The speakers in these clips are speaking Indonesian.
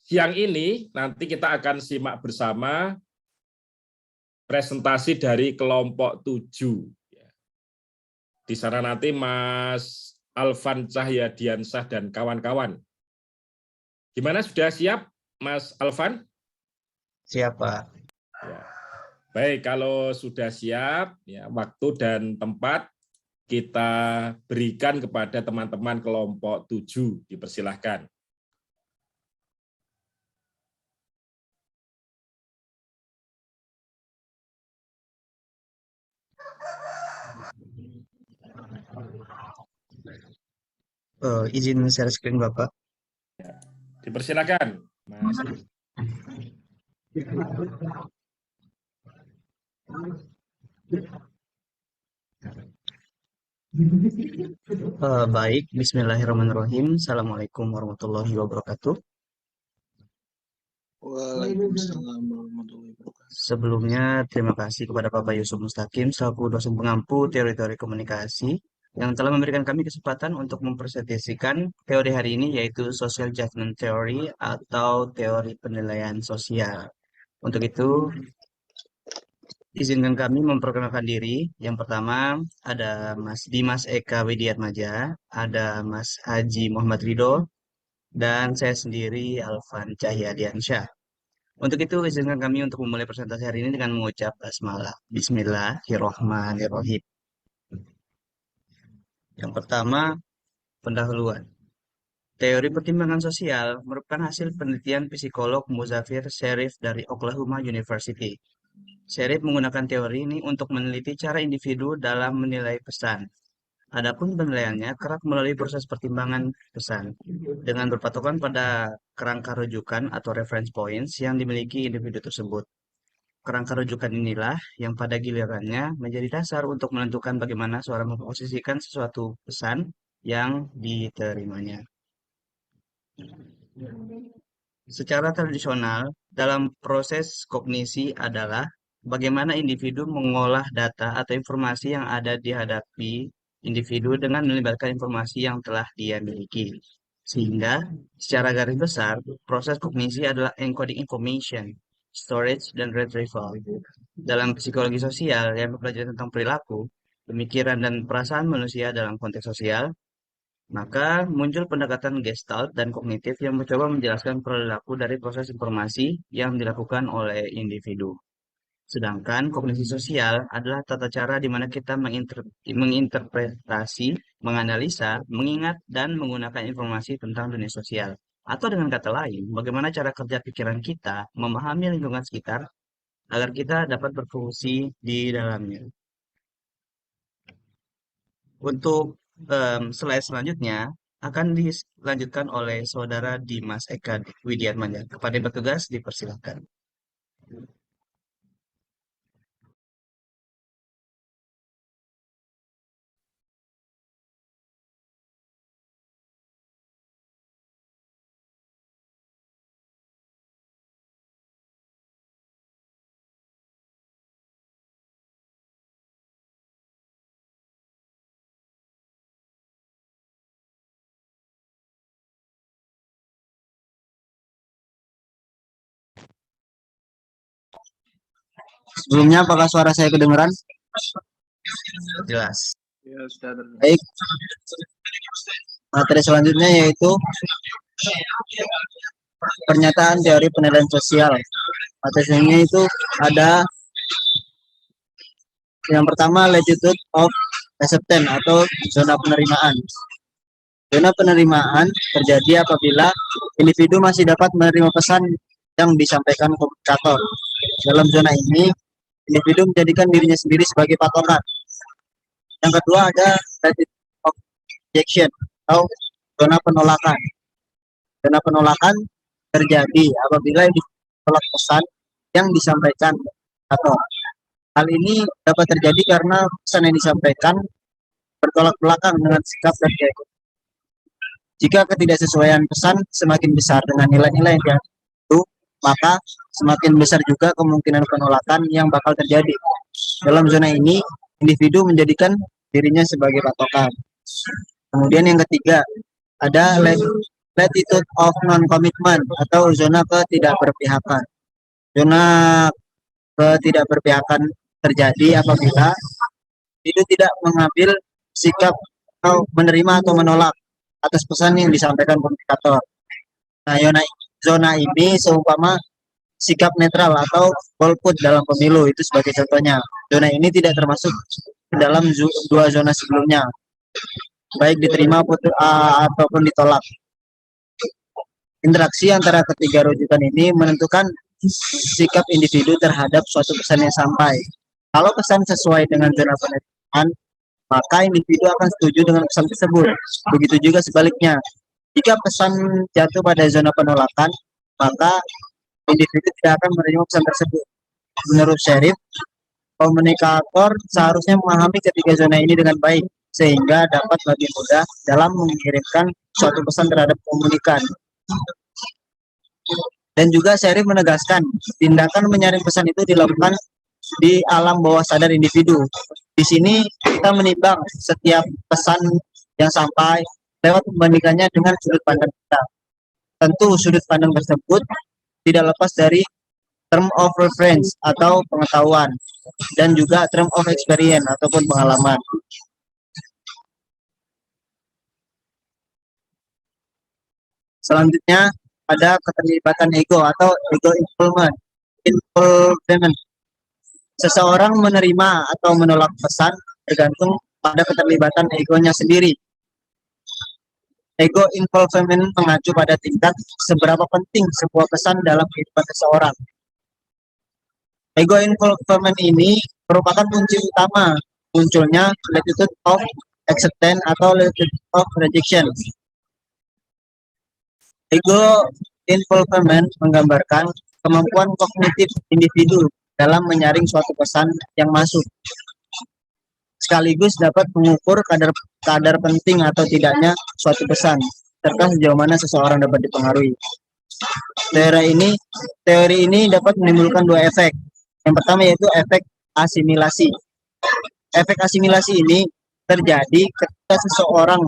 siang ini nanti kita akan simak bersama presentasi dari kelompok 7. Di sana nanti Mas Alvan Cahyadiansah dan kawan-kawan. Gimana, sudah siap Mas Alvan? Siap, Pak. Ya. Baik, kalau sudah siap, ya, waktu dan tempat kita berikan kepada teman-teman kelompok 7. Dipersilahkan. Izin share screen Bapak. Dipersilakan, Mas. Baik, Bismillahirrahmanirrahim. Assalamualaikum warahmatullahi wabarakatuh. Waalaikumsalam warahmatullahi wabarakatuh. Sebelumnya, terima kasih kepada Bapak Yusuf Mustaqim selaku dosen pengampu teori-teori komunikasi yang telah memberikan kami kesempatan untuk mempresentasikan teori hari ini, yaitu Social Judgment Theory atau teori penilaian sosial. Untuk itu, izinkan kami memperkenalkan diri. Yang pertama ada Mas Dimas Eka Widiatmaja, ada Mas Haji Muhammad Ridho, dan saya sendiri Alvan Cahyadiansyah. Untuk itu izinkan kami untuk memulai presentasi hari ini dengan mengucap basmalah. Bismillahirrahmanirrahim. Yang pertama, pendahuluan. Teori pertimbangan sosial merupakan hasil penelitian psikolog Muzafir Sherif dari Oklahoma University. Sherif menggunakan teori ini untuk meneliti cara individu dalam menilai pesan. Adapun penilaiannya kerap melalui proses pertimbangan pesan dengan berpatokan pada kerangka rujukan atau reference points yang dimiliki individu tersebut. Kerangka rujukan inilah yang pada gilirannya menjadi dasar untuk menentukan bagaimana seorang memposisikan sesuatu pesan yang diterimanya. Secara tradisional, dalam proses kognisi adalah bagaimana individu mengolah data atau informasi yang ada di hadapi individu dengan melibatkan informasi yang telah dia miliki. Sehingga, secara garis besar, proses kognisi adalah encoding information, storage, dan retrieval. Dalam psikologi sosial yang mempelajari tentang perilaku, pemikiran, dan perasaan manusia dalam konteks sosial, maka muncul pendekatan gestalt dan kognitif yang mencoba menjelaskan perilaku dari proses informasi yang dilakukan oleh individu. Sedangkan kognisi sosial adalah tata cara di mana kita menginterpretasi, menganalisa, mengingat, dan menggunakan informasi tentang dunia sosial. Atau dengan kata lain, bagaimana cara kerja pikiran kita memahami lingkungan sekitar agar kita dapat berfungsi di dalamnya. Untuk slide selanjutnya akan dilanjutkan oleh Saudara Dimas Eka Widiatmaja. Kepada yang bertugas dipersilakan. Sebelumnya, apakah suara saya kedengaran? Jelas. Ya, sudah terdengar. Baik. Materi selanjutnya yaitu pernyataan teori penilaian sosial. Materinya itu ada yang pertama, latitude of acceptance atau zona penerimaan. Zona penerimaan terjadi apabila individu masih dapat menerima pesan yang disampaikan komunikator. Dalam zona ini, individu menjadikan dirinya sendiri sebagai patokan. Yang kedua ada latitude of rejection atau zona penolakan. Zona penolakan terjadi apabila ditolak pesan yang disampaikan atau hal ini dapat terjadi karena pesan yang disampaikan bertolak belakang dengan sikap dan gaya. Jika ketidaksesuaian pesan semakin besar dengan nilai-nilai yang dianut, maka semakin besar juga kemungkinan penolakan yang bakal terjadi. Dalam zona ini, individu menjadikan dirinya sebagai patokan. Kemudian yang ketiga, ada latitude of non-commitment atau zona ketidakberpihakan. Zona ketidakberpihakan terjadi apabila itu tidak mengambil sikap atau menerima atau menolak atas pesan yang disampaikan komunikator. Nah, zona ini seumpama sikap netral atau golput dalam pemilu itu sebagai contohnya. Zona ini tidak termasuk dalam dua zona sebelumnya, baik diterima ataupun ditolak. Interaksi antara ketiga rujukan ini menentukan sikap individu terhadap suatu pesan yang sampai. Kalau pesan sesuai dengan zona penerimaan, maka individu akan setuju dengan pesan tersebut. Begitu juga sebaliknya. Jika pesan jatuh pada zona penolakan, maka individu tidak akan menerima pesan tersebut. Menurut Syarif, komunikator seharusnya memahami ketiga zona ini dengan baik, sehingga dapat lebih mudah dalam mengirimkan suatu pesan terhadap komunikan. Dan juga Syarif menegaskan, tindakan menyaring pesan itu dilakukan di alam bawah sadar individu. Di sini kita menimbang setiap pesan yang sampai lewat membandingkannya dengan sudut pandang kita. Tentu sudut pandang tersebut tidak lepas dari term of reference atau pengetahuan dan juga term of experience ataupun pengalaman. Selanjutnya ada keterlibatan ego atau ego involvement. Seseorang menerima atau menolak pesan tergantung pada keterlibatan egonya sendiri. Ego involvement mengacu pada tingkat seberapa penting sebuah pesan dalam kehidupan seseorang. Ego involvement ini merupakan kunci utama munculnya latitude of acceptance atau latitude of rejection. Ego involvement menggambarkan kemampuan kognitif individu dalam menyaring suatu pesan yang masuk, sekaligus dapat mengukur kadar penting atau tidaknya suatu pesan, serta sejauh mana seseorang dapat dipengaruhi. Teori ini dapat menimbulkan dua efek. Yang pertama yaitu efek asimilasi. Efek asimilasi ini terjadi ketika seseorang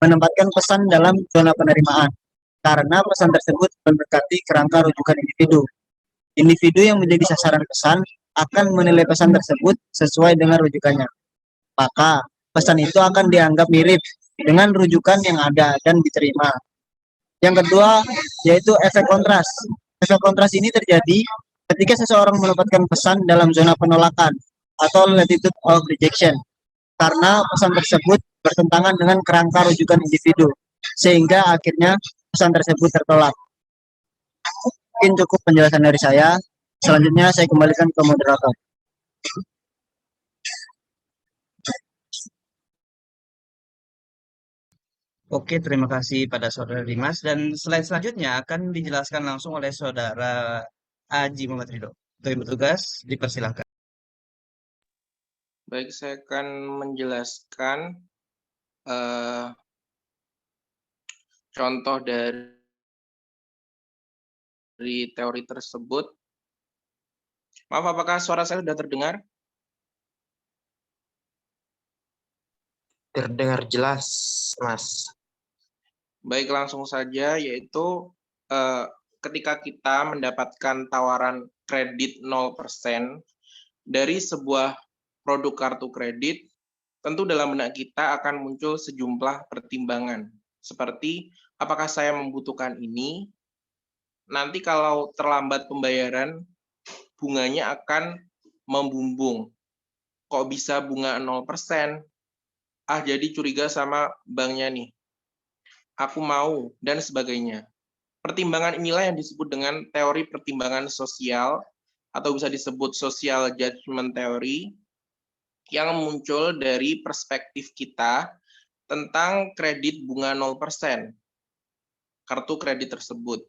menempatkan pesan dalam zona penerimaan, karena pesan tersebut mendekati kerangka rujukan individu. Individu yang menjadi sasaran pesan akan menilai pesan tersebut sesuai dengan rujukannya. Maka pesan itu akan dianggap mirip dengan rujukan yang ada dan diterima. Yang kedua yaitu efek kontras. Efek kontras ini terjadi ketika seseorang menempatkan pesan dalam zona penolakan atau latitude of rejection, karena pesan tersebut bertentangan dengan kerangka rujukan individu, sehingga akhirnya pesan tersebut tertolak. Mungkin cukup penjelasan dari saya. Selanjutnya saya kembalikan ke moderator. Oke, terima kasih pada Saudara Dimas. Dan slide selanjutnya akan dijelaskan langsung oleh Saudara Aji Muhammad Ridho. Untuk yang bertugas, dipersilakan. Baik, saya akan menjelaskan contoh dari teori tersebut. Maaf, apakah suara saya sudah terdengar? Terdengar jelas, Mas. Baik, langsung saja, yaitu ketika kita mendapatkan tawaran kredit 0% dari sebuah produk kartu kredit, tentu dalam benak kita akan muncul sejumlah pertimbangan. Seperti, apakah saya membutuhkan ini? Nanti kalau terlambat pembayaran, bunganya akan membumbung. Kok bisa bunga 0%? Jadi curiga sama banknya nih. Aku mau, dan sebagainya. Pertimbangan inilah yang disebut dengan teori pertimbangan sosial, atau bisa disebut social judgment theory, yang muncul dari perspektif kita tentang kredit bunga 0%, kartu kredit tersebut.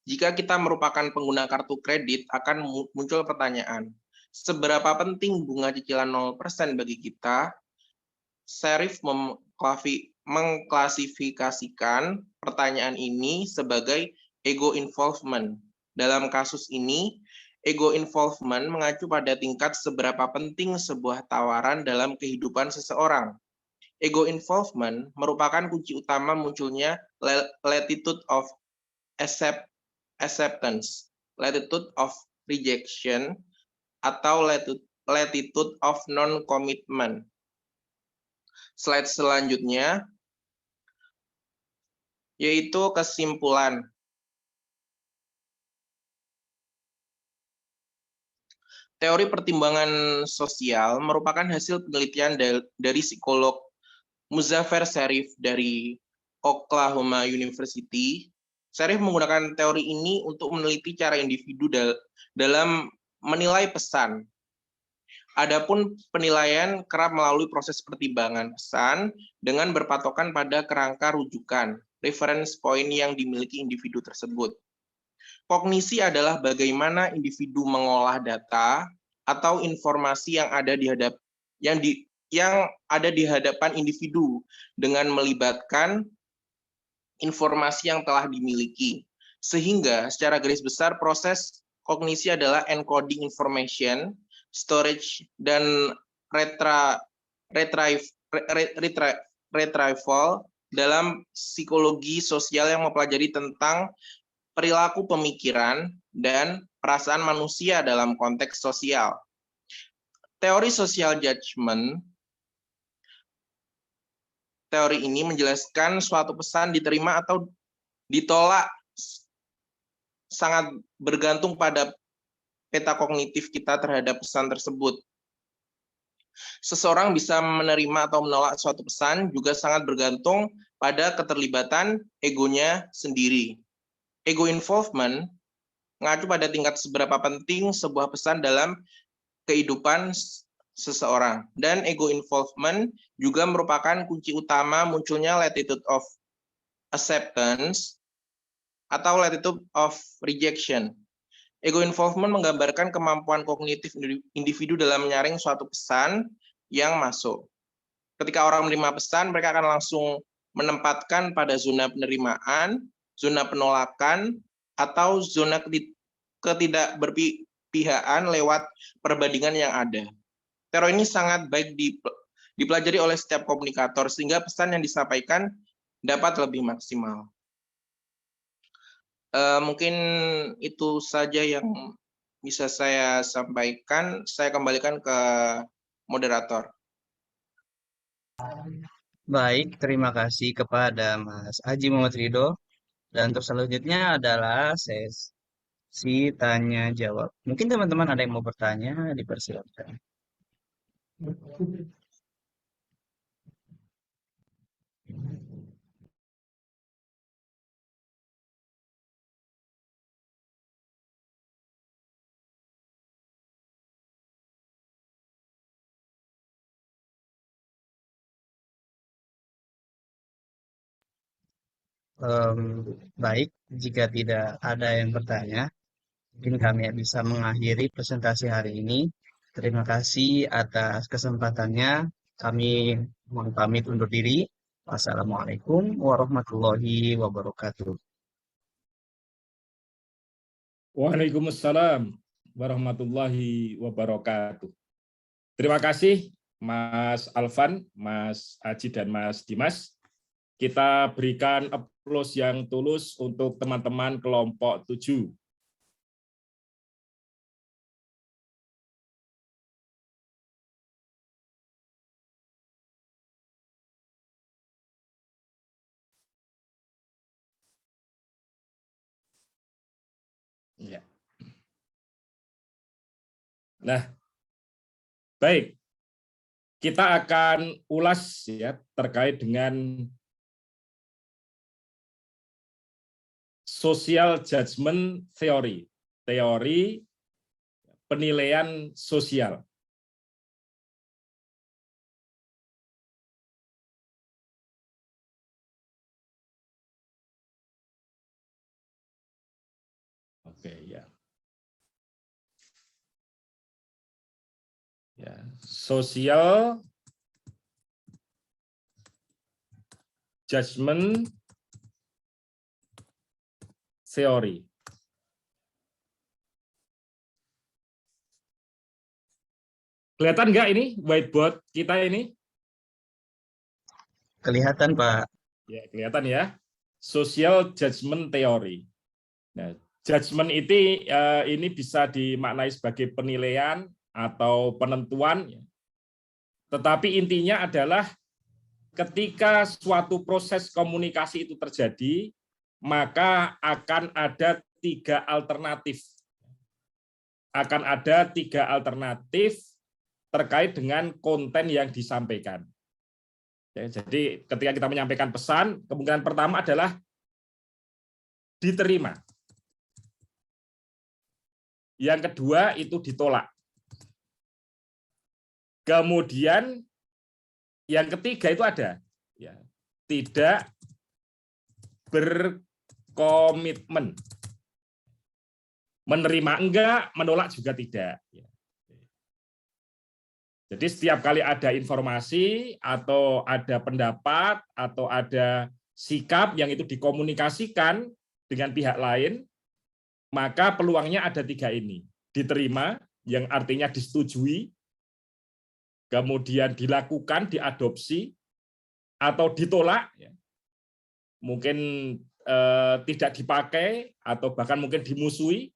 Jika kita merupakan pengguna kartu kredit, akan muncul pertanyaan, seberapa penting bunga cicilan 0% bagi kita? Syarif mengklasifikasikan pertanyaan ini sebagai ego involvement. Dalam kasus ini, ego involvement mengacu pada tingkat seberapa penting sebuah tawaran dalam kehidupan seseorang. ego involvement merupakan kunci utama munculnya latitude of acceptance, latitude of rejection, atau latitude of non-commitment. Slide selanjutnya, yaitu kesimpulan. Teori pertimbangan sosial merupakan hasil penelitian dari psikolog Muzaffer Sharif dari Oklahoma University. Sharif menggunakan teori ini untuk meneliti cara individu dalam menilai pesan. Adapun penilaian kerap melalui proses pertimbangan pesan dengan berpatokan pada kerangka rujukan, reference point yang dimiliki individu tersebut. Kognisi adalah bagaimana individu mengolah data atau informasi yang ada di hadapan individu dengan melibatkan informasi yang telah dimiliki. Sehingga secara garis besar proses kognisi adalah encoding information, storage, dan retrieval dalam psikologi sosial yang mempelajari tentang perilaku pemikiran dan perasaan manusia dalam konteks sosial. Teori social judgment, teori ini menjelaskan suatu pesan diterima atau ditolak sangat bergantung pada peta kognitif kita terhadap pesan tersebut. Seseorang bisa menerima atau menolak suatu pesan juga sangat bergantung pada keterlibatan egonya sendiri. Ego involvement mengacu pada tingkat seberapa penting sebuah pesan dalam kehidupan seseorang. Dan ego involvement juga merupakan kunci utama munculnya latitude of acceptance atau latitude of rejection. Ego involvement menggambarkan kemampuan kognitif individu dalam menyaring suatu pesan yang masuk. Ketika orang menerima pesan, mereka akan langsung menempatkan pada zona penerimaan, zona penolakan, atau zona ketidakberpihakan lewat perbandingan yang ada. Teori ini sangat baik dipelajari oleh setiap komunikator sehingga pesan yang disampaikan dapat lebih maksimal. Mungkin itu saja yang bisa saya sampaikan. Saya kembalikan ke moderator. Baik, terima kasih kepada Mas Aji Muhammad Ridho. Dan untuk selanjutnya adalah sesi tanya jawab. Mungkin teman-teman ada yang mau bertanya, dipersilakan. Baik, jika tidak ada yang bertanya, mungkin kami bisa mengakhiri presentasi hari ini. Terima kasih atas kesempatannya. Kami mohon pamit undur diri. Wassalamualaikum warahmatullahi wabarakatuh. Waalaikumsalam warahmatullahi wabarakatuh. Terima kasih Mas Alvan, Mas Aji, dan Mas Dimas. Kita berikan aplaus yang tulus untuk teman-teman kelompok 7. Ya. Nah, baik. Kita akan ulas ya terkait dengan social judgment theory, teori penilaian sosial. Oke, ya. Ya, social judgment theory. Kelihatan nggak ini whiteboard kita ini? Kelihatan, Pak. Ya, kelihatan ya. Social judgment theory. Nah, judgment ini bisa dimaknai sebagai penilaian atau penentuan. Tetapi intinya adalah ketika suatu proses komunikasi itu terjadi, maka akan ada 3 alternatif. Akan ada 3 alternatif terkait dengan konten yang disampaikan. Ya, jadi ketika kita menyampaikan pesan, kemungkinan pertama adalah diterima. Yang kedua itu ditolak. Kemudian yang ketiga itu ada ya, tidak berkomitmen. Menerima enggak, menolak juga tidak. Jadi setiap kali ada informasi atau ada pendapat atau ada sikap yang itu dikomunikasikan dengan pihak lain, maka peluangnya ada 3 ini. Diterima, yang artinya disetujui, kemudian dilakukan, diadopsi, atau ditolak, mungkin tidak dipakai, atau bahkan mungkin dimusuhi.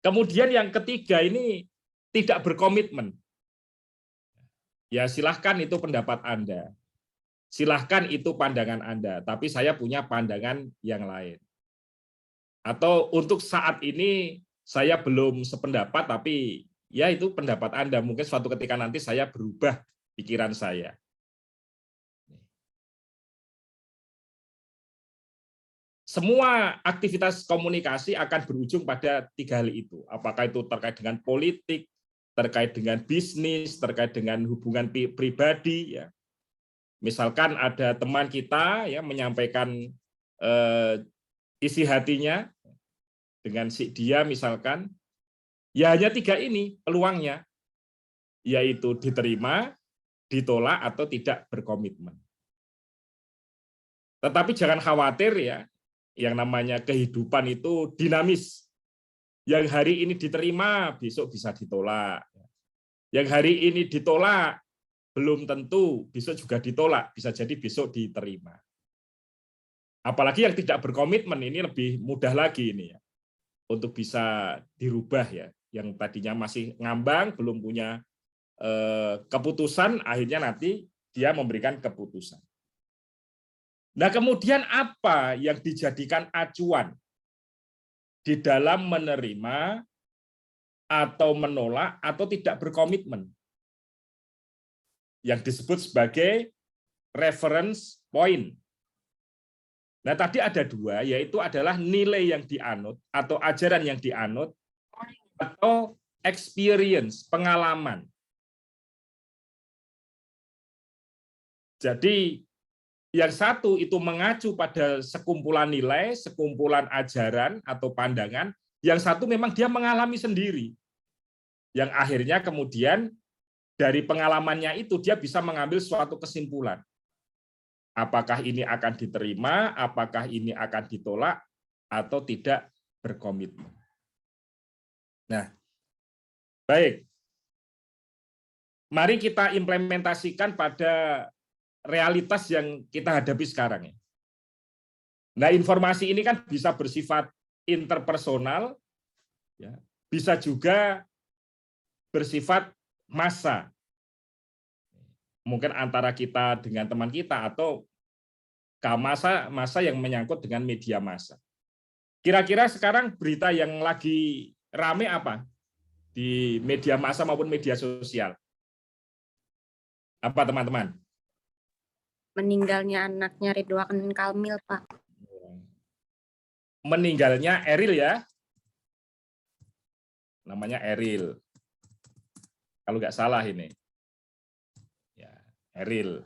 Kemudian yang ketiga ini tidak berkomitmen. Ya silahkan itu pendapat Anda. Silahkan itu pandangan Anda, tapi saya punya pandangan yang lain. Atau untuk saat ini saya belum sependapat, tapi ya itu pendapat Anda. Mungkin suatu ketika nanti saya berubah pikiran saya. Semua aktivitas komunikasi akan berujung pada 3 hal itu. Apakah itu terkait dengan politik, terkait dengan bisnis, terkait dengan hubungan pribadi. Ya. Misalkan ada teman kita ya menyampaikan isi hatinya dengan dia misalkan, ya hanya 3 ini peluangnya, yaitu diterima, ditolak, atau tidak berkomitmen. Tetapi jangan khawatir ya, yang namanya kehidupan itu dinamis. Yang hari ini diterima, besok bisa ditolak. Yang hari ini ditolak, belum tentu besok juga ditolak, bisa jadi besok diterima. Apalagi yang tidak berkomitmen ini lebih mudah lagi ini ya, untuk bisa dirubah ya. Yang tadinya masih ngambang, belum punya keputusan, akhirnya nanti dia memberikan keputusan. Nah, kemudian apa yang dijadikan acuan di dalam menerima atau menolak atau tidak berkomitmen? Yang disebut sebagai reference point. Nah, tadi ada 2, yaitu adalah nilai yang dianut atau ajaran yang dianut atau experience, pengalaman. Jadi, yang satu itu mengacu pada sekumpulan nilai, sekumpulan ajaran atau pandangan, yang satu memang dia mengalami sendiri. Yang akhirnya kemudian dari pengalamannya itu dia bisa mengambil suatu kesimpulan. Apakah ini akan diterima, apakah ini akan ditolak, atau tidak berkomitmen. Nah, baik. Mari kita implementasikan pada realitas yang kita hadapi sekarang. Nah, informasi ini kan bisa bersifat interpersonal, bisa juga bersifat massa. Mungkin antara kita dengan teman kita atau massa yang menyangkut dengan media massa. Kira-kira sekarang berita yang lagi rame apa di media massa maupun media sosial? Apa teman-teman? Meninggalnya anaknya Ridwan Kamil, Pak. Meninggalnya Eril ya. Namanya Eril. Kalau nggak salah ini. Ya, Eril.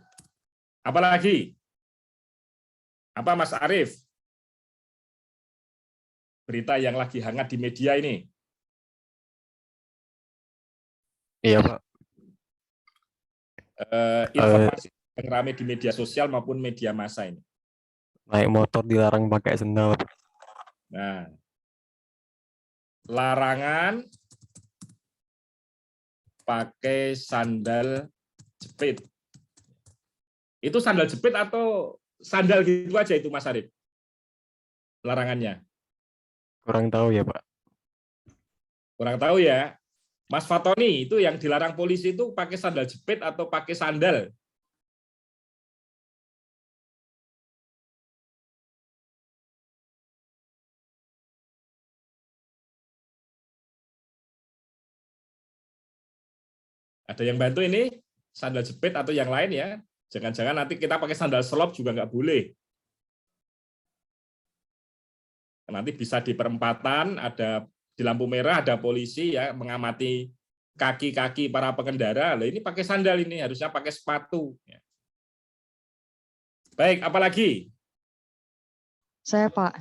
Apalagi? Apa Mas Arief? Berita yang lagi hangat di media ini. Iya, Pak. Informasi yang ramai di media sosial maupun media massa ini. Naik motor dilarang pakai sendal. Nah, larangan pakai sandal jepit. Itu sandal jepit atau sandal gitu aja itu Mas Arif? Larangannya. Kurang tahu ya, Pak. Kurang tahu ya. Mas Fatoni, itu yang dilarang polisi itu pakai sandal jepit atau pakai sandal? Ada yang bantu ini? Sandal jepit atau yang lain ya? Jangan-jangan nanti kita pakai sandal selop juga nggak boleh. Nanti bisa di perempatan, ada di lampu merah, ada polisi ya mengamati kaki-kaki para pengendara. Loh, ini pakai sandal ini, harusnya pakai sepatu. Baik, apalagi? Saya, Pak.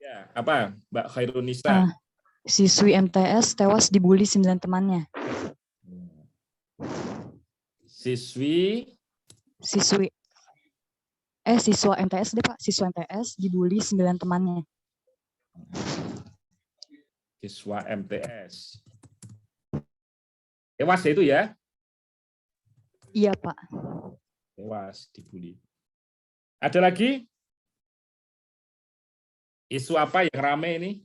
Ya, apa, Mbak Khairunisa? Siswi MTS tewas dibully 9 temannya. Siswa MTS deh, Pak. Siswa MTS dibully 9 temannya. Siswa MTS. Tewas itu ya? Iya, Pak. Tewas dibully. Ada lagi? Isu apa yang rame ini?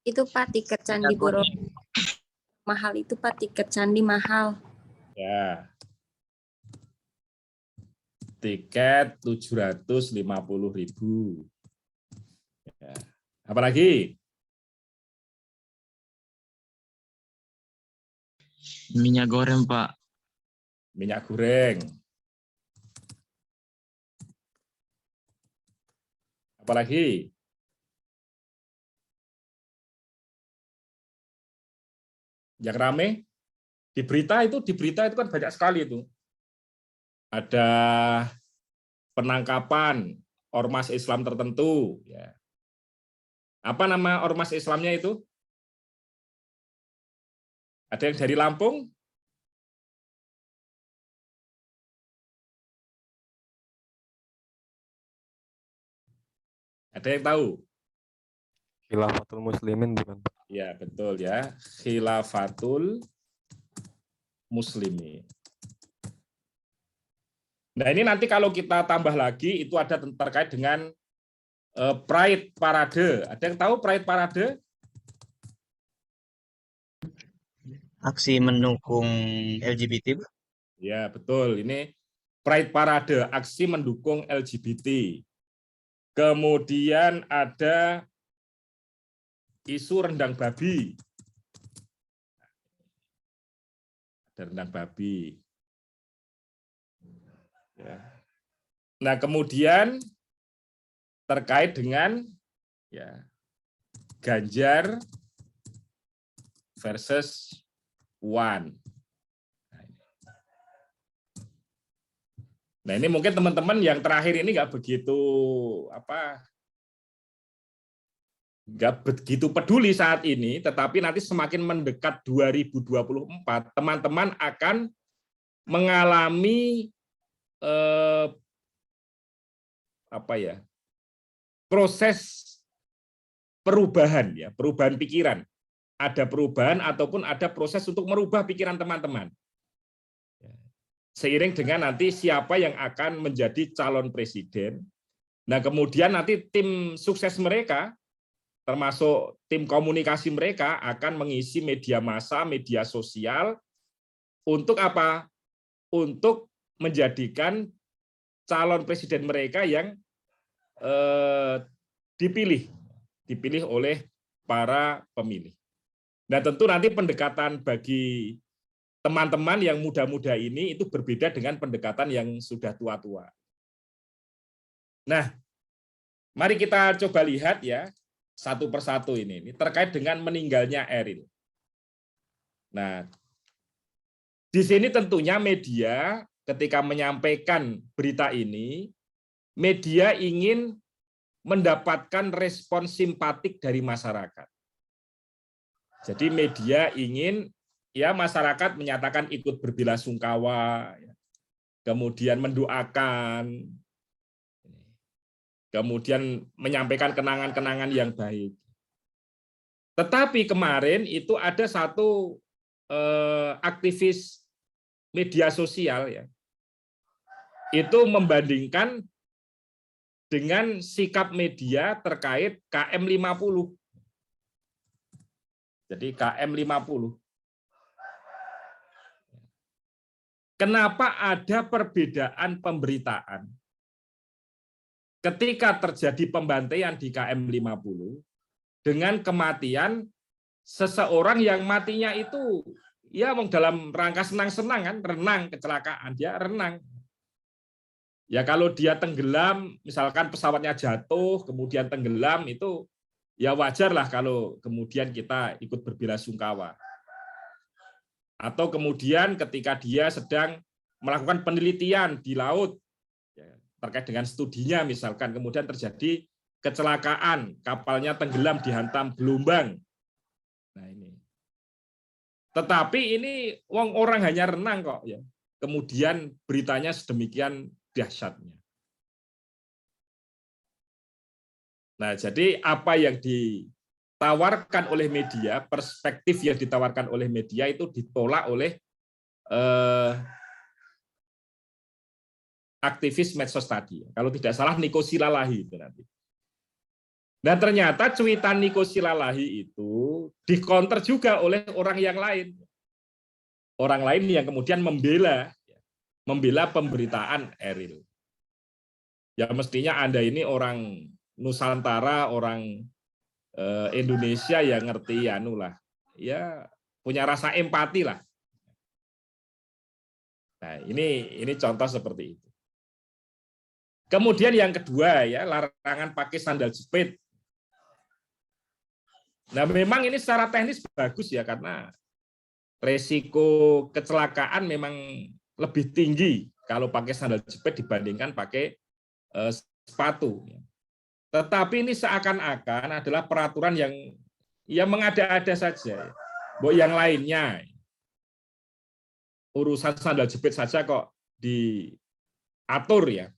Itu Pak tiket Candi Borobudur mahal itu Pak, tiket candi mahal. Ya. Tiket 750.000. Ya. Apalagi? Minyak goreng, Pak. Minyak goreng. Apalagi? Yang rame di berita itu kan banyak sekali itu. Ada penangkapan ormas Islam tertentu. Ya. Apa nama ormas Islamnya itu? Ada yang dari Lampung? Ada yang tahu? Khilafatul Muslimin bukan, Pak? Ya, betul ya. Khilafatul Muslimin. Nah, ini nanti kalau kita tambah lagi, itu ada terkait dengan Pride Parade. Ada yang tahu Pride Parade? Aksi mendukung LGBT, Pak. Ya, betul. Ini Pride Parade, aksi mendukung LGBT. Kemudian ada isu rendang babi. Ada rendang babi. Ya. Nah, kemudian terkait dengan ya, Ganjar versus Puan. Nah, ini mungkin teman-teman yang terakhir ini nggak begitu peduli saat ini, tetapi nanti semakin mendekat 2024, teman-teman akan mengalami proses perubahan ya, perubahan pikiran. Ada perubahan ataupun ada proses untuk merubah pikiran teman-teman. Seiring dengan nanti siapa yang akan menjadi calon presiden. Nah, kemudian nanti tim sukses mereka, termasuk tim komunikasi mereka, akan mengisi media massa, media sosial, untuk apa? Untuk menjadikan calon presiden mereka yang dipilih oleh para pemilih. Nah, tentu nanti pendekatan bagi teman-teman yang muda-muda ini itu berbeda dengan pendekatan yang sudah tua-tua. Nah, mari kita coba lihat ya, satu persatu ini terkait dengan meninggalnya Eril. Nah, di sini tentunya media ketika menyampaikan berita ini, media ingin mendapatkan respon simpatik dari masyarakat. Jadi media ingin ya masyarakat menyatakan ikut berbelasungkawa, kemudian mendoakan, kemudian menyampaikan kenangan-kenangan yang baik. Tetapi kemarin itu ada satu aktivis media sosial ya, itu membandingkan dengan sikap media terkait KM50. Jadi KM50. Kenapa ada perbedaan pemberitaan ketika terjadi pembantaian di KM50 dengan kematian seseorang yang matinya itu ya dalam rangka senang-senang kan, renang, kecelakaan, dia renang. Ya kalau dia tenggelam, misalkan pesawatnya jatuh, kemudian tenggelam, itu ya wajar lah kalau kemudian kita ikut berbelasungkawa. Atau kemudian ketika dia sedang melakukan penelitian di laut, ya, terkait dengan studinya misalkan, kemudian terjadi kecelakaan, kapalnya tenggelam dihantam gelombang. Nah ini. Tetapi ini orang hanya renang kok, ya. Kemudian beritanya sedemikian dahsyatnya. Nah, jadi apa yang ditawarkan oleh media, perspektif yang ditawarkan oleh media itu ditolak oleh aktivis medsos tadi. Kalau tidak salah Niko Silalahi itu nanti. Dan ternyata cuitan Niko Silalahi itu dikonter juga oleh orang yang lain. Orang lain yang kemudian membela pemberitaan Eril. Ya mestinya Anda ini orang Nusantara, orang Indonesia yang ngerti ya punya rasa empati lah. Nah, ini contoh seperti itu. Kemudian yang kedua ya, larangan pakai sandal jepit. Nah, memang ini secara teknis bagus ya, karena resiko kecelakaan memang lebih tinggi kalau pakai sandal jepit dibandingkan pakai sepatu. Tetapi ini seakan-akan adalah peraturan yang mengada-ada saja. Yang lainnya, urusan sandal jepit saja kok diatur ya.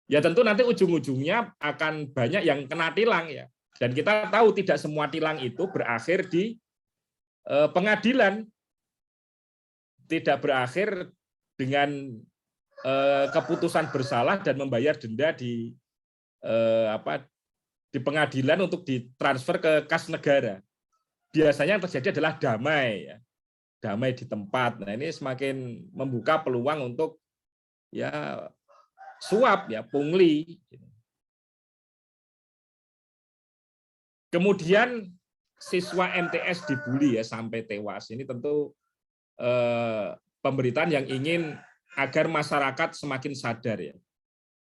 Ya tentu nanti ujung-ujungnya akan banyak yang kena tilang ya. Dan kita tahu tidak semua tilang itu berakhir di pengadilan. Tidak berakhir dengan keputusan bersalah dan membayar denda di pengadilan untuk ditransfer ke kas negara. Biasanya yang terjadi adalah damai ya. Damai di tempat. Nah, ini semakin membuka peluang untuk ya suap ya, pungli. Kemudian siswa MTS dibully ya sampai tewas. Ini tentu pemberitaan yang ingin agar masyarakat semakin sadar ya.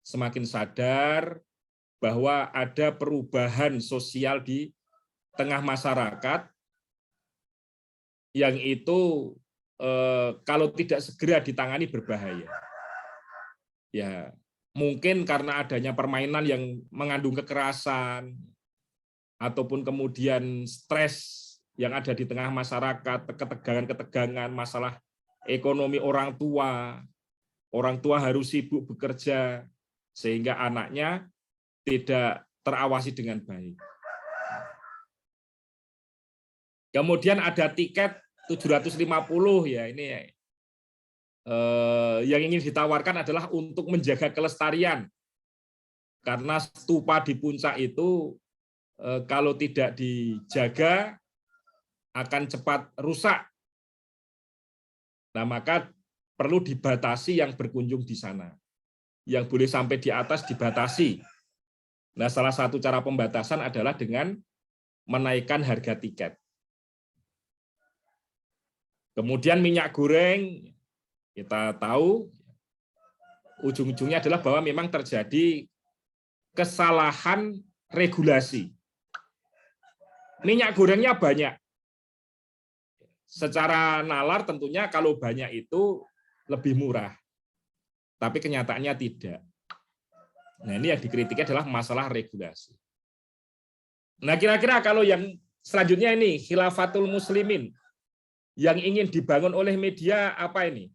Semakin sadar bahwa ada perubahan sosial di tengah masyarakat yang itu kalau tidak segera ditangani berbahaya. Ya, mungkin karena adanya permainan yang mengandung kekerasan ataupun kemudian stres yang ada di tengah masyarakat, ketegangan-ketegangan, masalah ekonomi orang tua harus sibuk bekerja sehingga anaknya tidak terawasi dengan baik. Kemudian ada tiket 750 ya, ini yang ingin ditawarkan adalah untuk menjaga kelestarian. Karena stupa di puncak itu kalau tidak dijaga akan cepat rusak. Nah, maka perlu dibatasi yang berkunjung di sana. Yang boleh sampai di atas dibatasi. Nah, salah satu cara pembatasan adalah dengan menaikkan harga tiket. Kemudian minyak goreng, kita tahu ujung-ujungnya adalah bahwa memang terjadi kesalahan regulasi. Minyak gorengnya banyak. Secara nalar tentunya kalau banyak itu lebih murah. Tapi kenyataannya tidak. Nah, ini yang dikritik adalah masalah regulasi. Nah, kira-kira kalau yang selanjutnya ini, khilafatul muslimin, yang ingin dibangun oleh media apa ini?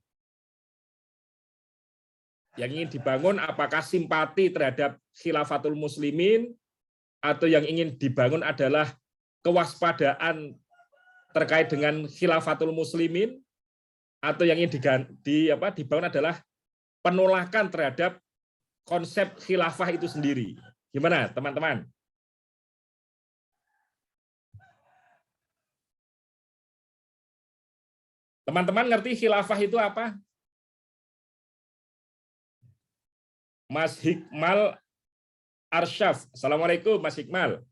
Yang ingin dibangun apakah simpati terhadap khilafatul muslimin, atau yang ingin dibangun adalah kewaspadaan terkait dengan khilafatul muslimin, atau yang ingin dibangun adalah penolakan terhadap konsep khilafah itu sendiri. Gimana, teman-teman? Teman-teman ngerti khilafah itu apa? Mas Hikmal Arsyaf. Assalamualaikum, Mas Hikmal.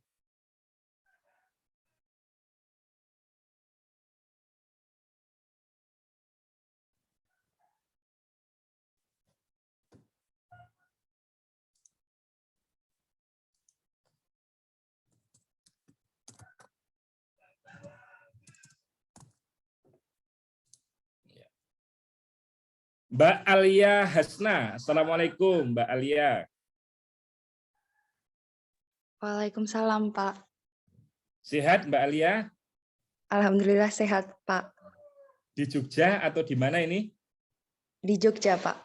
Mbak Alia Hasna. Assalamualaikum, Mbak Alia. Waalaikumsalam, Pak. Sehat, Mbak Alia? Alhamdulillah sehat, Pak. Di Jogja atau di mana ini? Di Jogja, Pak.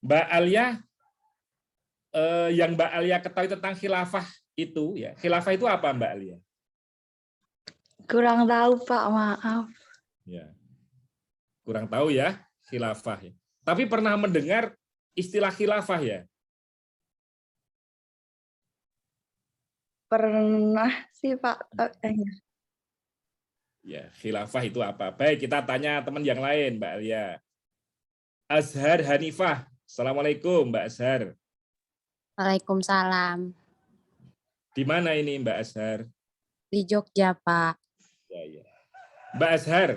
Mbak Alia, yang Mbak Alia ketahui tentang khilafah itu, ya, khilafah itu apa, Mbak Alia? Kurang tahu, Pak. Maaf. Ya, kurang tahu ya khilafah. Ya. Tapi pernah mendengar istilah khilafah ya? Pernah sih, Pak. Ya, khilafah itu apa? Baik, kita tanya teman yang lain, Mbak Alia. Azhar Hanifah. Assalamualaikum, Mbak Azhar. Waalaikumsalam. Di mana ini, Mbak Azhar? Di Jogja, Pak. Ya. Mbak Azhar,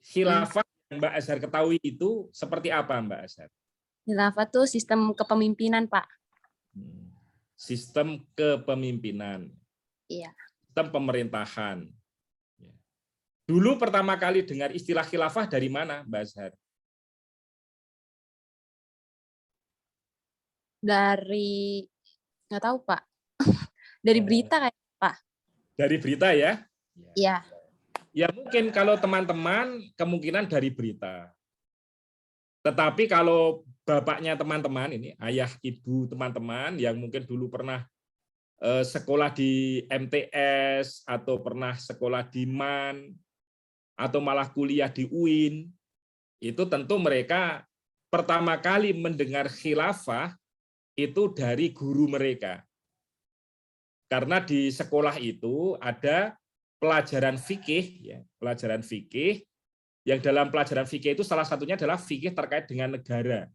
khilafah yang Mbak Azhar ketahui itu seperti apa, Mbak Azhar? Khilafah itu sistem kepemimpinan, Pak. Sistem kepemimpinan. Iya. Sistem pemerintahan. Dulu pertama kali dengar istilah khilafah dari mana, Mbak Azhar? Dari, nggak tahu, Pak. Dari berita kayak, Pak. Dari berita ya? Iya. Ya mungkin kalau teman-teman kemungkinan dari berita. Tetapi kalau bapaknya teman-teman ini, ayah, ibu teman-teman yang mungkin dulu pernah sekolah di MTS atau pernah sekolah di MAN atau malah kuliah di UIN, itu tentu mereka pertama kali mendengar khilafah itu dari guru mereka. Karena di sekolah itu ada pelajaran fikih, ya, pelajaran fikih yang dalam pelajaran fikih itu salah satunya adalah fikih terkait dengan negara.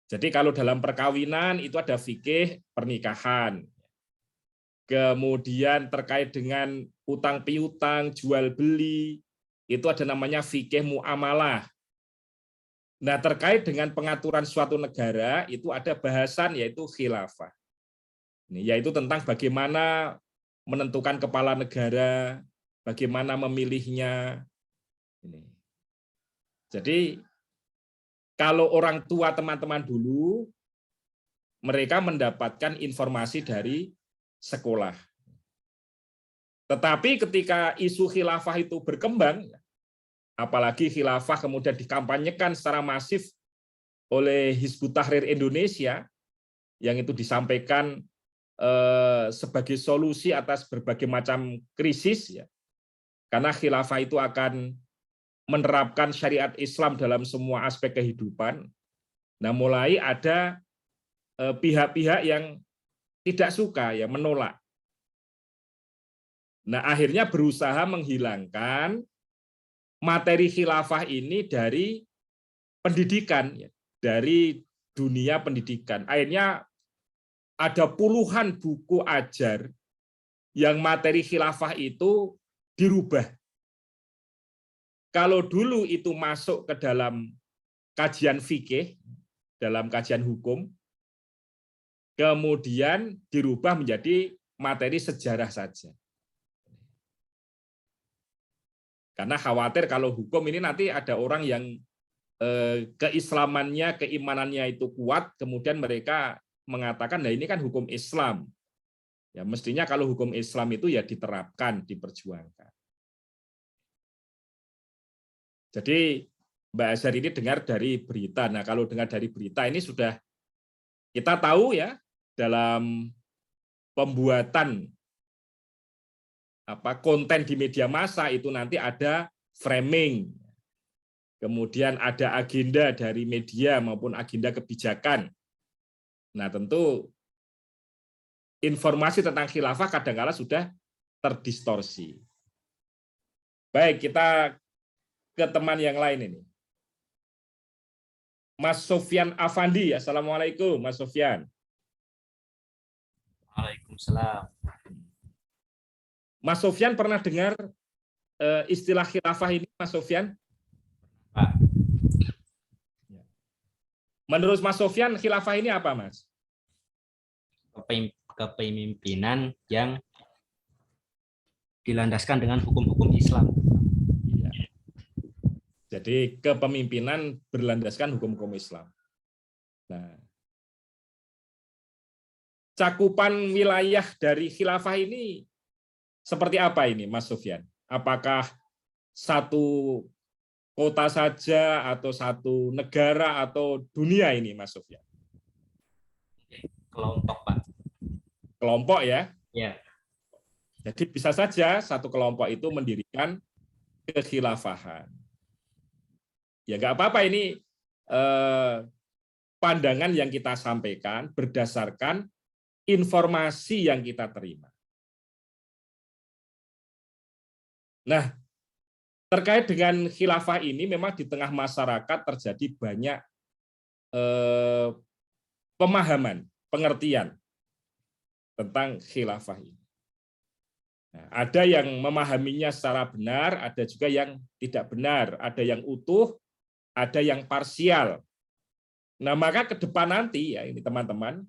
Jadi kalau dalam perkawinan itu ada fikih pernikahan. Kemudian terkait dengan utang piutang, jual beli, itu ada namanya fikih muamalah. Nah, terkait dengan pengaturan suatu negara itu ada bahasan yaitu khilafah. Yaitu tentang bagaimana menentukan kepala negara, bagaimana memilihnya. Jadi kalau orang tua teman-teman dulu, mereka mendapatkan informasi dari sekolah. Tetapi ketika isu khilafah itu berkembang, apalagi khilafah kemudian dikampanyekan secara masif oleh Hizbut Tahrir Indonesia, yang itu disampaikan sebagai solusi atas berbagai macam krisis, ya. Karena khilafah itu akan menerapkan syariat Islam dalam semua aspek kehidupan. Nah, mulai ada pihak-pihak yang tidak suka, ya, menolak. Nah, akhirnya berusaha menghilangkan materi khilafah ini dari pendidikan, ya, dari dunia pendidikan. Akhirnya ada puluhan buku ajar yang materi khilafah itu dirubah. Kalau dulu itu masuk ke dalam kajian fikih, dalam kajian hukum, kemudian dirubah menjadi materi sejarah saja. Karena khawatir kalau hukum ini nanti ada orang yang keislamannya, keimanannya itu kuat, kemudian mereka mengatakan, nah ini kan hukum Islam. Ya mestinya kalau hukum Islam itu ya diterapkan, diperjuangkan. Jadi Mbak Azhar ini dengar dari berita. Nah, kalau dengar dari berita ini sudah kita tahu ya, dalam pembuatan konten di media massa itu nanti ada framing. kemudian ada agenda dari media maupun agenda kebijakan. Nah, tentu informasi tentang khilafah kadang-kala sudah terdistorsi. Baik, kita ke teman yang lain ini. Mas Sofyan Afandi, Assalamualaikum Mas Sofyan. Waalaikumsalam. Mas Sofyan pernah dengar istilah khilafah ini, Mas Sofyan? Pak. Menurut Mas Sofyan, khilafah ini apa, Mas? Kepemimpinan yang dilandaskan dengan hukum-hukum Islam. Iya. Jadi kepemimpinan berlandaskan hukum-hukum Islam. Nah, cakupan wilayah dari khilafah ini seperti apa ini, Mas Sofyan? Apakah satu kota saja atau satu negara atau dunia ini, Mas Sofyan? Kelompok, Pak. Kelompok ya? Ya. Jadi bisa saja satu kelompok itu mendirikan kekhilafahan. Ya nggak apa-apa, ini pandangan yang kita sampaikan berdasarkan informasi yang kita terima. Nah, terkait dengan khilafah ini memang di tengah masyarakat terjadi banyak pemahaman, pengertian tentang khilafah ini. Nah, ada yang memahaminya secara benar, ada juga yang tidak benar, ada yang utuh, ada yang parsial. Nah, maka ke depan nanti ya ini teman-teman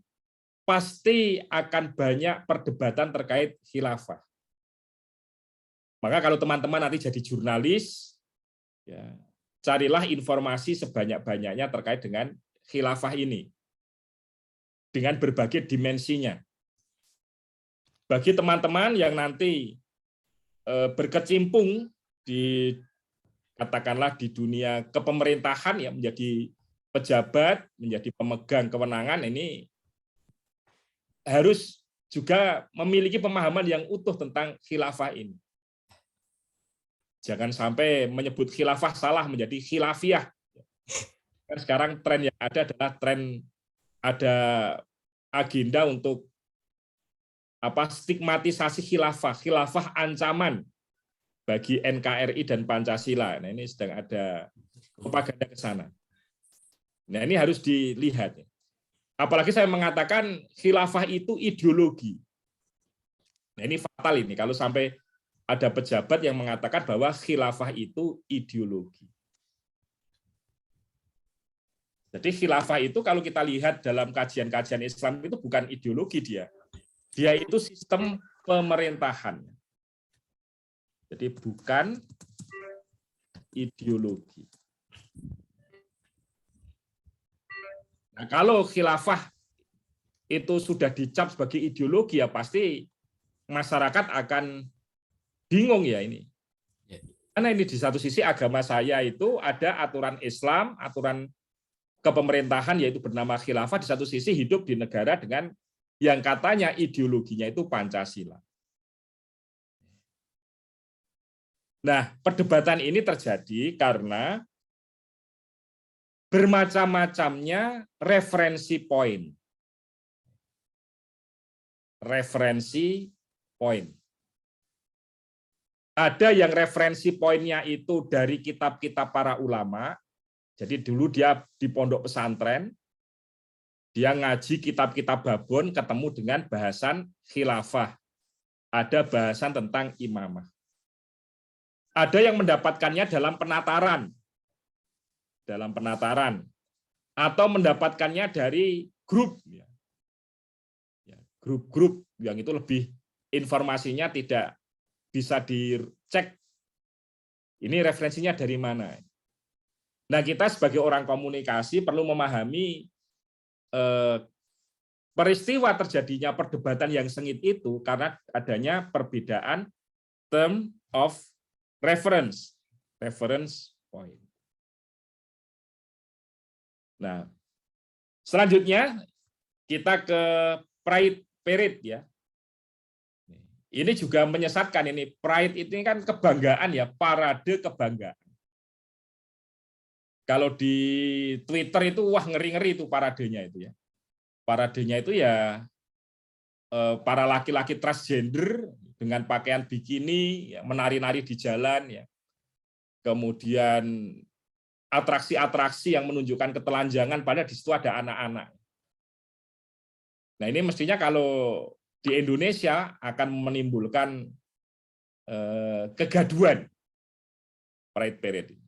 pasti akan banyak perdebatan terkait khilafah. Maka kalau teman-teman nanti jadi jurnalis, ya, carilah informasi sebanyak-banyaknya terkait dengan khilafah ini dengan berbagai dimensinya. Bagi teman-teman yang nanti berkecimpung di katakanlah di dunia kepemerintahan ya, menjadi pejabat, menjadi pemegang kewenangan, ini harus juga memiliki pemahaman yang utuh tentang khilafah ini. Jangan sampai menyebut khilafah salah menjadi khilafiyah. Kan sekarang tren yang ada adalah tren ada agenda untuk stigmatisasi khilafah, khilafah ancaman bagi NKRI dan Pancasila. Nah, ini sedang ada propaganda ke sana. Nah, ini harus dilihat. Apalagi saya mengatakan khilafah itu ideologi. Nah, ini fatal ini kalau sampai ada pejabat yang mengatakan bahwa khilafah itu ideologi. Jadi khilafah itu kalau kita lihat dalam kajian-kajian Islam itu bukan ideologi dia. Dia itu sistem pemerintahan. Jadi bukan ideologi. Nah, kalau khilafah itu sudah dicap sebagai ideologi ya pasti masyarakat akan bingung ya ini. Karena ini di satu sisi agama saya itu ada aturan Islam, aturan kepemerintahan yaitu bernama khilafah, di satu sisi hidup di negara dengan yang katanya ideologinya itu Pancasila. Nah, perdebatan ini terjadi karena bermacam-macamnya referensi poin. Referensi poin. Ada yang referensi poinnya itu dari kitab-kitab para ulama. Jadi dulu dia di pondok pesantren, dia ngaji kitab-kitab babon, ketemu dengan bahasan khilafah. Ada bahasan tentang imamah. Ada yang mendapatkannya dalam penataran. Dalam penataran. Atau mendapatkannya dari grup. Grup-grup yang itu lebih informasinya tidak bisa dicek. Ini referensinya dari mana. Nah, kita sebagai orang komunikasi perlu memahami peristiwa terjadinya perdebatan yang sengit itu karena adanya perbedaan term of reference point. Nah, selanjutnya kita ke pride parade ya. Ini juga menyesatkan ini. Pride ini kan kebanggaan ya, parade kebanggaan. Kalau di Twitter itu wah ngeri-ngeri itu paradenya itu ya. Paradenya itu ya para laki-laki transgender dengan pakaian bikini ya, menari-nari di jalan ya. Kemudian atraksi-atraksi yang menunjukkan ketelanjangan, padahal di situ ada anak-anak. Nah, ini mestinya kalau di Indonesia akan menimbulkan kegaduhan Pride Parade ini.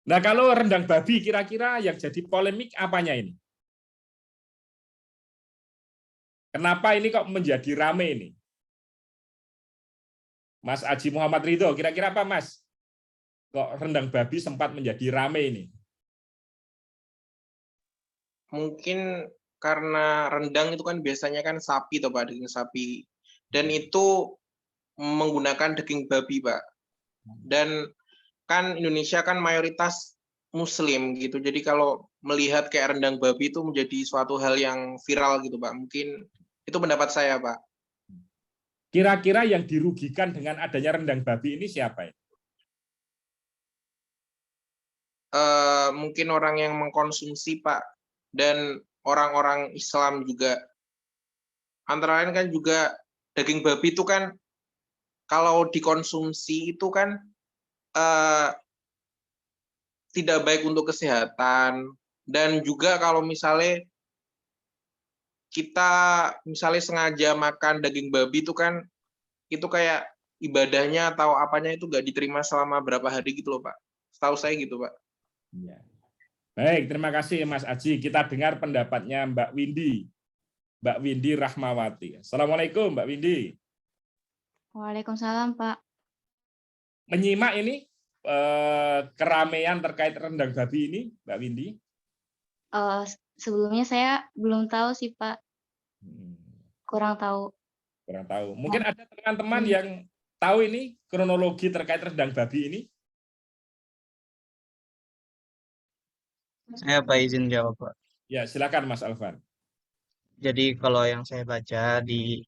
Nah, kalau rendang babi kira-kira yang jadi polemik apanya ini? Kenapa ini kok menjadi rame ini? Mas Aji Muhammad Ridho, kira-kira apa Mas? Kok rendang babi sempat menjadi rame ini? Mungkin karena rendang itu kan biasanya kan sapi toh Pak, daging sapi. Dan itu menggunakan daging babi, Pak. Dan kan Indonesia kan mayoritas Muslim gitu. Jadi kalau melihat kayak rendang babi itu menjadi suatu hal yang viral gitu, Pak. Mungkin itu pendapat saya, Pak. Kira-kira yang dirugikan dengan adanya rendang babi ini siapa ya? Mungkin orang yang mengkonsumsi, Pak. Dan orang-orang Islam juga. Antara lain kan juga daging babi itu kan kalau dikonsumsi itu kan tidak baik untuk kesehatan, dan juga kalau misalnya kita misalnya sengaja makan daging babi itu kan itu kayak ibadahnya atau apanya itu nggak diterima selama berapa hari gitu loh Pak. Setahu saya gitu Pak. Ya. Baik, terima kasih Mas Aji. Kita dengar pendapatnya Mbak Windy. Mbak Windy Rahmawati. Assalamualaikum Mbak Windy. Waalaikumsalam Pak. Menyimak ini keramaian terkait rendang babi ini, Mbak Windy? Sebelumnya saya belum tahu sih Pak. Kurang tahu. Kurang tahu. Mungkin ada teman-teman yang tahu ini kronologi terkait rendang babi ini? Saya Pak izin jawab Pak. Ya, silakan Mas Alvan. Jadi kalau yang saya baca di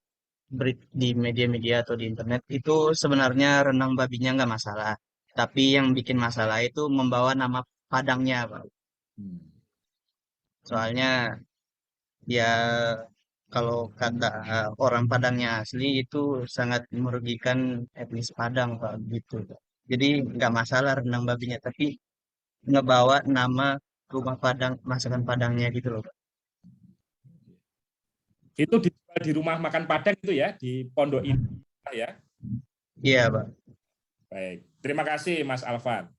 media-media atau di internet itu sebenarnya rendang babinya nggak masalah. Tapi yang bikin masalah itu membawa nama Padangnya, Pak. Soalnya ya kalau kata orang Padangnya asli itu sangat merugikan etnis Padang, Pak, gitu. Jadi nggak masalah rendang babinya, tapi ngebawa nama rumah Padang, masakan Padangnya gitu loh, Pak. Itu di rumah makan Padang itu ya, di Pondok Indah ya? Iya, Pak. Baik, terima kasih Mas Alvan.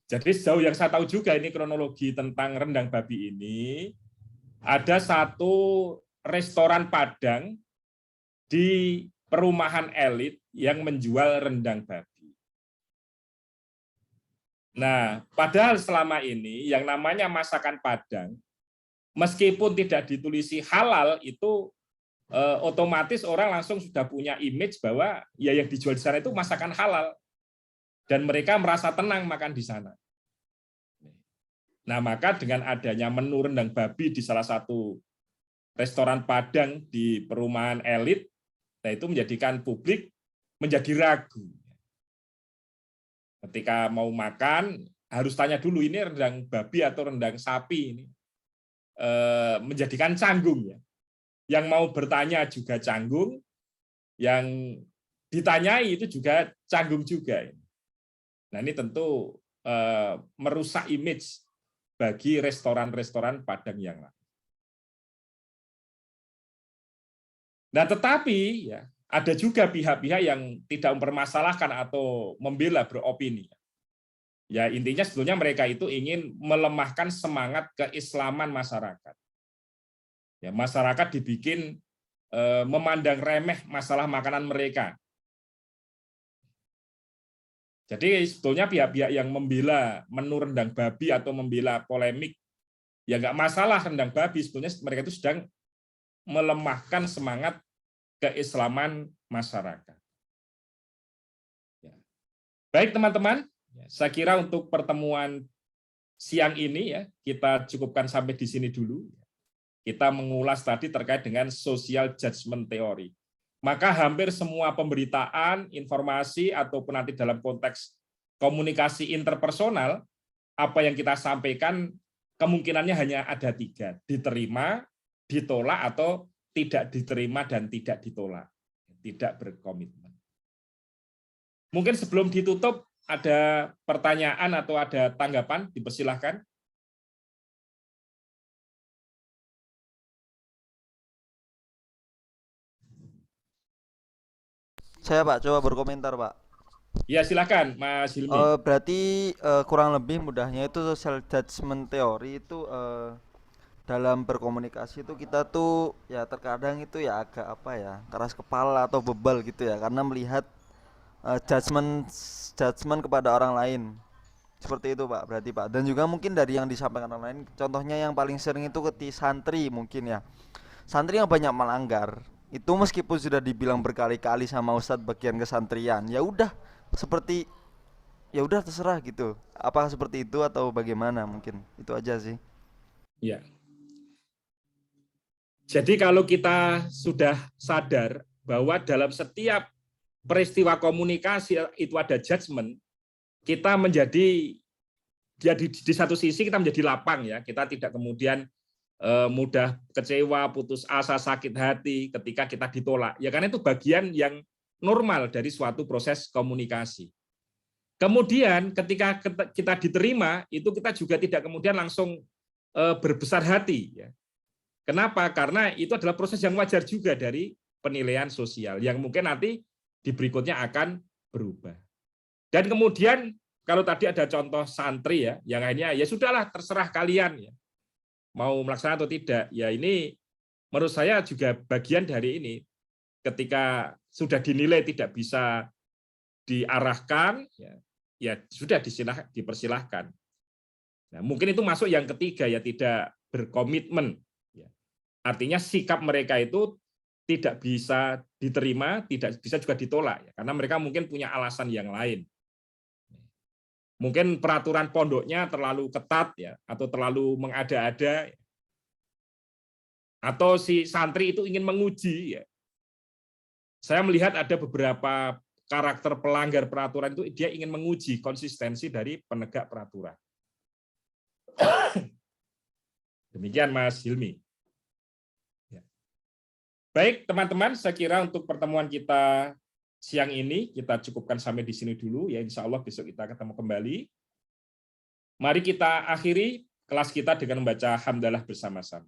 Jadi sejauh yang saya tahu juga ini kronologi tentang rendang babi ini, ada satu restoran Padang di perumahan elit yang menjual rendang babi. Nah, padahal selama ini yang namanya masakan Padang, meskipun tidak ditulisi halal, itu otomatis orang langsung sudah punya image bahwa ya yang dijual di sana itu masakan halal. Dan mereka merasa tenang makan di sana. Nah, maka dengan adanya menu rendang babi di salah satu restoran Padang di perumahan elit, nah itu menjadikan publik menjadi ragu. Ketika mau makan, harus tanya dulu ini rendang babi atau rendang sapi ini. Menjadikan canggung ya. Yang mau bertanya juga canggung, yang ditanyai itu juga canggung juga. Nah, ini tentu merusak image bagi restoran-restoran Padang yang lain. Nah, tetapi ya ada juga pihak-pihak yang tidak mempermasalahkan atau membela, beropini. Ya, intinya sebetulnya mereka itu ingin melemahkan semangat keislaman masyarakat. Ya, masyarakat dibikin memandang remeh masalah makanan mereka. Jadi sebetulnya pihak-pihak yang membela menu rendang babi atau membela polemik, ya nggak masalah rendang babi, sebetulnya mereka itu sedang melemahkan semangat keislaman masyarakat. Ya. Baik teman-teman, saya kira untuk pertemuan siang ini ya kita cukupkan sampai di sini dulu. Kita mengulas tadi terkait dengan social judgment theory. Maka hampir semua pemberitaan, informasi, ataupun nanti dalam konteks komunikasi interpersonal, apa yang kita sampaikan kemungkinannya hanya ada 3, diterima, ditolak, atau tidak diterima dan tidak ditolak, tidak berkomitmen. Mungkin sebelum ditutup, ada pertanyaan atau ada tanggapan, dipersilahkan. Saya Pak, coba berkomentar Pak. Ya silakan Mas Hilmi. Berarti kurang lebih mudahnya itu social judgment teori itu dalam berkomunikasi itu kita tuh ya terkadang itu ya agak apa ya, keras kepala atau bebal gitu ya, karena melihat judgment kepada orang lain. Seperti itu Pak, berarti Pak. Dan juga mungkin dari yang disampaikan orang lain, contohnya yang paling sering itu santri mungkin ya. Santri yang banyak melanggar, itu meskipun sudah dibilang berkali-kali sama Ustadz bagian kesantrian, ya udah seperti ya udah terserah gitu. Apakah seperti itu atau bagaimana, mungkin itu aja sih. Ya. Jadi kalau kita sudah sadar bahwa dalam setiap peristiwa komunikasi itu ada judgement, kita menjadi di satu sisi kita menjadi lapang ya, kita tidak kemudian mudah kecewa, putus asa, sakit hati ketika kita ditolak. Ya karena itu bagian yang normal dari suatu proses komunikasi. Kemudian ketika kita diterima, itu kita juga tidak kemudian langsung berbesar hati. Ya. Kenapa? Karena itu adalah proses yang wajar juga dari penilaian sosial, yang mungkin nanti di berikutnya akan berubah. Dan kemudian kalau tadi ada contoh santri ya, yang akhirnya ya sudahlah terserah kalian ya. Mau melaksanakan atau tidak, ya ini menurut saya juga bagian dari ini. Ketika sudah dinilai tidak bisa diarahkan, ya sudah dipersilahkan. Nah, mungkin itu masuk yang ketiga ya, tidak berkomitmen. Ya. Artinya sikap mereka itu tidak bisa diterima, tidak bisa juga ditolak, ya, karena mereka mungkin punya alasan yang lain. Mungkin peraturan pondoknya terlalu ketat ya, atau terlalu mengada-ada, atau si santri itu ingin menguji ya. Saya melihat ada beberapa karakter pelanggar peraturan itu dia ingin menguji konsistensi dari penegak peraturan. Demikian Mas Hilmi. Ya. Baik teman-teman, saya kira untuk pertemuan kita siang ini kita cukupkan sampai di sini dulu ya, insya Allah besok kita ketemu kembali. Mari kita akhiri kelas kita dengan membaca hamdalah bersama-sama.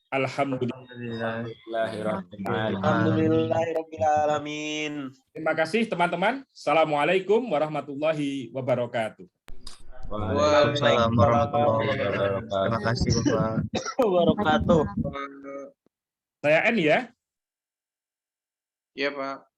Alhamdulillahirrahmanirrahim. Terima kasih teman-teman. Assalamualaikum warahmatullahi wabarakatuh. Waalaikumsalam warahmatullahi wabarakatuh. Terima kasih Bapak. Wabarakatuh. Saya N ya. Iya Pak.